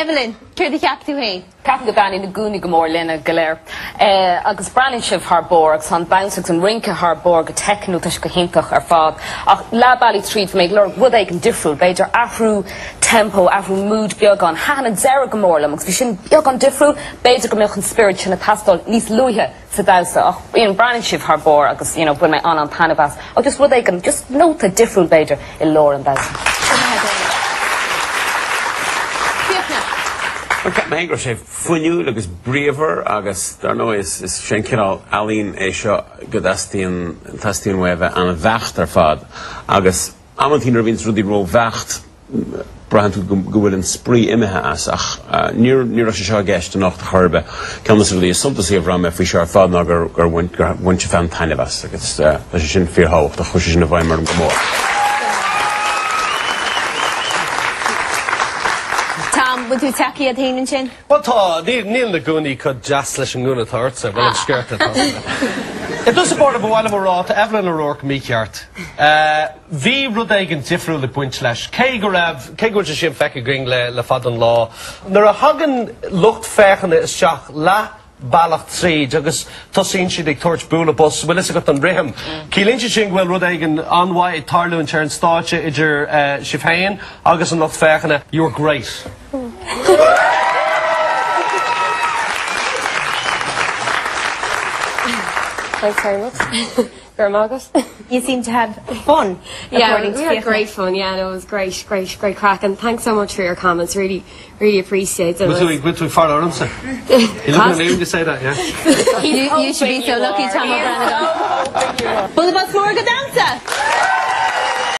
Evelyn, céir the ceap tú hain? Capan go bannaí na gúnaí go mór lena go léir. Agus breann sibh thar bór agus an bounceach an rinca thar bór go teicnú tuis go himpach ar fád. Ach lá Bailí Tríd méid lor bhd ag an difriúil, beidir athrú tempo, athrú mood beag an hána zera go mór lam, agus bhí sin beag an difriúil, beidir go mbeadh an spirit sin na tastal níos luithe sa Damsha. Ach breann sibh thar bór agus buin mé an tanabas. Ach just bhd ag an just nóta difriúil beidir I lór an Damsha. Mae gro sé funiú agus bríomhar agus dar nó is sin cinál alín é seo go tastíon webh an bhecht ar fad agus amtín ar víns rudí ró bhecht brahanú go bhfuil an sprí imethe as ach níor sé seo gceist an nacht churbe ceannas rudí suntas íomh ram fao seo ar fad ná gur bhaintse fan tainebas agus leis sin fíorthacht a chuise sin na bhaimar an go mór. Would you take a thing in chin? Well, Neil na gúnaí could just leis an gúna tartsa, well, I'm scared to talk. It does support a while of a rot, Evelyn O'Rourke, me ceart. Bhí rud ag an difriúil le buint leis. Cé go raibh sin feice going le fad an lá. Nar a hagan lucht fechanna is seach le bailach tríd agus tosíonn siad ag tuairt búla bus bhfuil is agat an rithim. Cílíonn siad sin bhfuil rud ag an anmhaith tarlú an tear an státe idir sibh agus an lucht fechanna. You're great. Thanks very much. You seem to have fun. Yeah, we had great fun. Yeah, no, it was great crack. And thanks so much for your comments. Really appreciate it. Good to far on, sir. You look at me when you say that, yeah. You should be so lucky, Tom O'Brien. Well, about more good Damsha.